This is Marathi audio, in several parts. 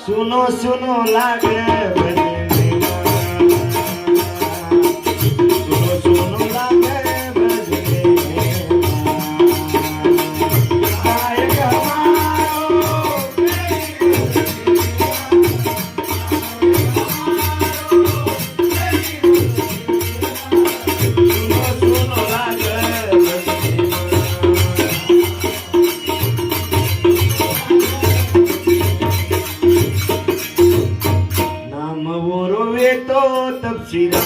सुनो सुनो लागे भजने सुनो सुनो लागे भजने गायक हमारो सुनो सुनो लागे नाम वो रोवे तो तपसीरा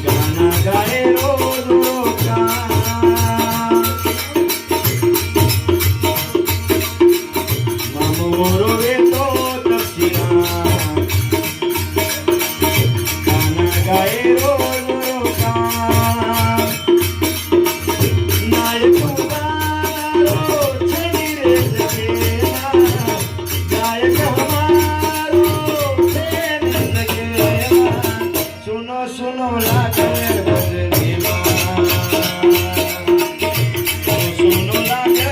गाना गाए रो रो का नाम वो रोवे तो तपसीरा गाना गाए रो रो का नायक उबारो छड़ी रे जगेला गायक हमारो छड़ी जगेला सुनो सुनो लागे भजने सुनो सुनो लागे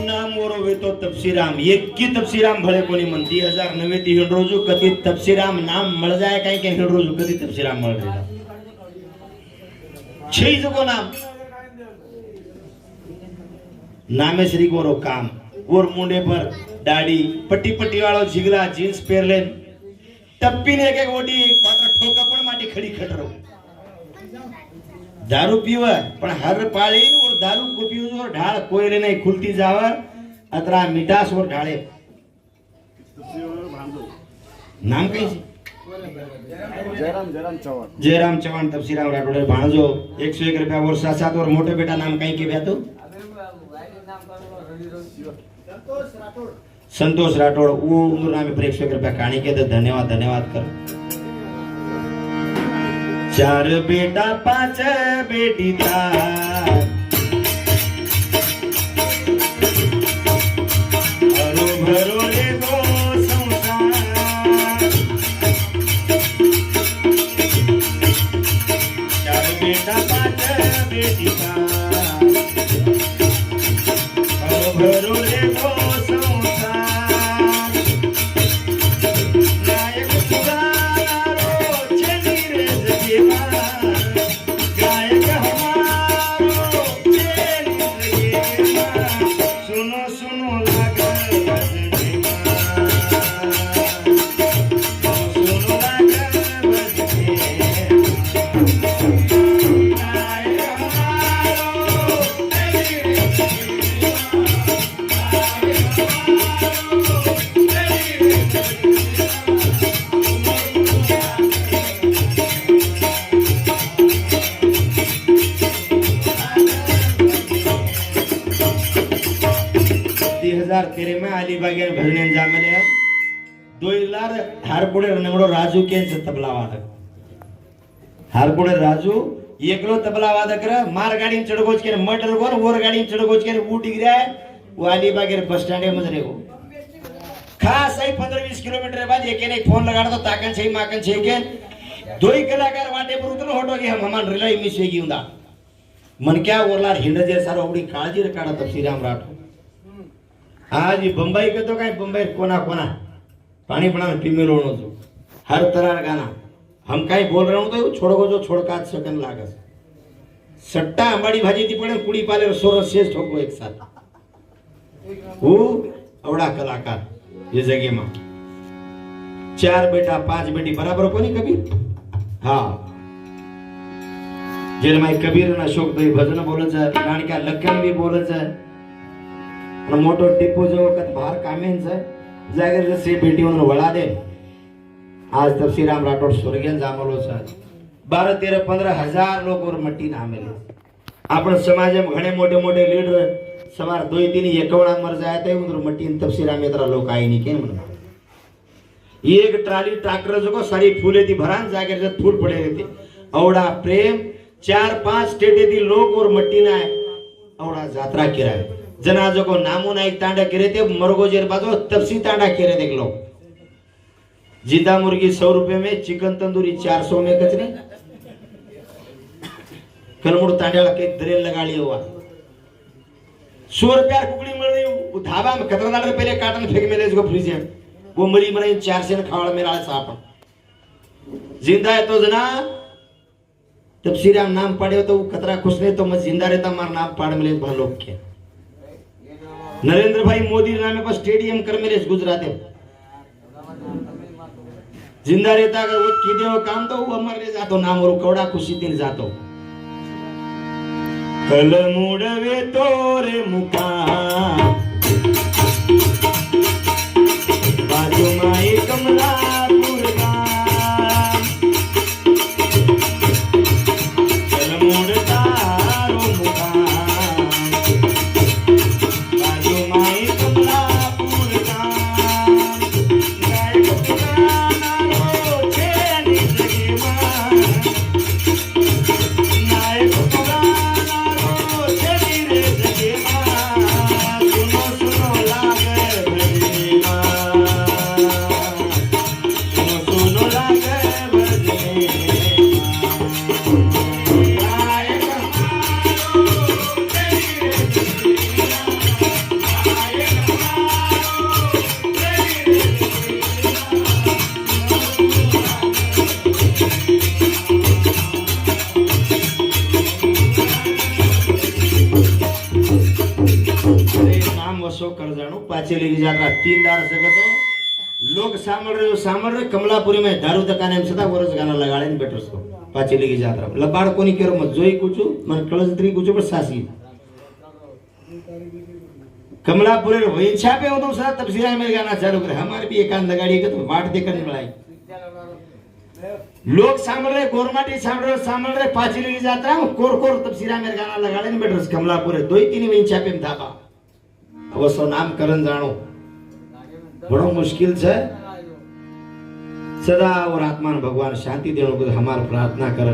नाम ओरवे तो तपसीराम एक की तपसीराम भले कोणी म्हणती 2009 ती हिंडरोजू कधी तपसीराम नाम मळ जाय काय काय हिंडरोजू कधी तपसीराम मळ रे छई जको नाम नामे श्री गोरो काम गोर मुंडे पर दाढ़ी पट्टी पट्टी वाળો જીગલા जीन्स પહેરલે ટપ્પીને એક એક ઓડી પાત્ર ઠોકા પણ માટી ખડી ખટરો दारू पीवा पण हर पाळी और दारू को पीव और ढाळ कोयले नाही खुलती जावा अतरा मिठास और ढाळे नाम कई जयराम चव्हाण तपसीराम राठोडे भाणजो 101 रुपया वर्षा सात और मोटे बेटा नाम कई के ब्यातो संतोष राठोड वो उमर नामे पर 101 रुपया काणी के तो धन्यवाद धन्यवाद कर चार बेटा पांच बेटी था हरो भरो ले दो संसार चार बेटा पांच बेटी था हरो भरो ले दो संसार नायक पुकारो छड़ी रे जगेला गायक हमारो छड़ी जगेला सुनो सुनो लागे भजने सुनो लागे भजने गायक हमारो तेरे में अलीबाग भजने जामेले दो इलार हारपुड़े नंगड़ो राजू के तबला वादक हारपुड़े राजू एकलो तबला वादक रे मार गाड़ी में चढ़गोच के मटर गोर और गाड़ी में चढ़गोच के ऊट गिरा वो अलीबाग बस स्टैंड में मजरे को खास आई 15-20 किलोमीटर बाद एक ने फोन लगा दो ताकन छई माकन छई के दो ही कलाकार वाटे पर उतरो हटो के हम हमान रिलाई मिस होगी उंदा मन क्या ओरलार हिंड जे सारो उडी काळजी रे काढा तपसीराम राठोड आज बंबई के तो काय बंबई कोना कोना पानी बना फीमेल होनो जो हर तरह गाना हम काय बोल रहे हो तो छोड़ो जो छोड़का सेकंड लागस सट्टा अंबाड़ी भाजी थी पड़े कुड़ी पाले सोरस शेष ठोको एक साथ वो अवड़ा कलाकार ये जगह में 4 बेटा 5 बेटी बराबर कोनी कबीर हाँ जेल माई कबीर ना शोक तो भजन बोलच है गाण का लखन भी बोलच है मोटो टिप्पू जो वक्त बाहर कामेन से जागर से बेटी उन्होंने वड़ा दे आज तपसीराम राठोड स्वर्गीय जामलो से 12-13-15 हजार लोग और मट्टी ना मिले आपण समाज में घणे मोटे मोटे लीडर सवार 2-3 एकवणा मर जाए थे उधर मट्टी तपसीराम इतना लोग आई नहीं के एक ट्राली ट्रॅक्टर जो सारी फुले ती भरान जागेर फूल पडे ती अवडा प्रेम 4-5 स्टेटे ती लोक और मट्टी ना अवडा जात्रा किराय जनाजो को नामो ना एक तांडा किरे थे मरगोजेर बाजो तपसी तांडा किरे देख लो जिंदा मुर्गी 100 रुपए में चिकन तंदूरी 400 में कचरे कलमुड़ तांड्याला के दरेल लगा लिया हुआ 100 रुपया कुकड़ी मिल रही वो धाबा में कतरा दाल पहले काटन फेंक में ले इसको फ्रिज में वो मरी मरी 400 ने खावड़ मेरा साप जिंदा है तो जना तब श्रीराम नाम पढ़े तो कतरा खुश नहीं तो मैं जिंदा रहता मार नाम पाड़ मिले भा लोग के नरेंद्र भाई मोदी नामे पर स्टेडियम कर मेरे गुजरात जिंदा रहता अगर वो कीदे हो काम तो वो अमर ले जातो नाम और कौड़ा खुशी दिन जातो कल मुड़वे तोरे मुका बाजू माई कमला पुरगा कल मुड़ता रो मुका बाजू माई कमला पुरगा गाय पुराना रो चेनी जगी मां नाय पुराना रो चेनी रे जगी मां सुनो सुनो लागे भजनी मां सुनो सुनो लागे भजनी नाम वसो कर जानो पाचेली की जात्रा 3 दार सकतो लोग सामल रे कमलापुरी में दारू दुकान में सदा वरस गाना लगाड़े ने बैठो सो पाचेली की जात्रा लबाड़ कोनी केरो मत जोई कुछु मन कळजत्री कुछु पर सासी कमलापुरी रे वैंछा पे हो तो सदा तफसीरा में गाना चालू करे हमारे भी एकांत गाड़ी के तो वाट देकर मिलाई लोग सामल रे गोरमाटी सामल रे पाचेली की जात्रा कोर कोर तफसीरा में गाना लगाड़े ने बैठो कमलापुरी 2-3 वैंछा पे धाबा वो सो नाम करन जानो बड़ो मुश्किल है सदा और आत्मा भगवान शांति देने को हमार प्रार्थना कर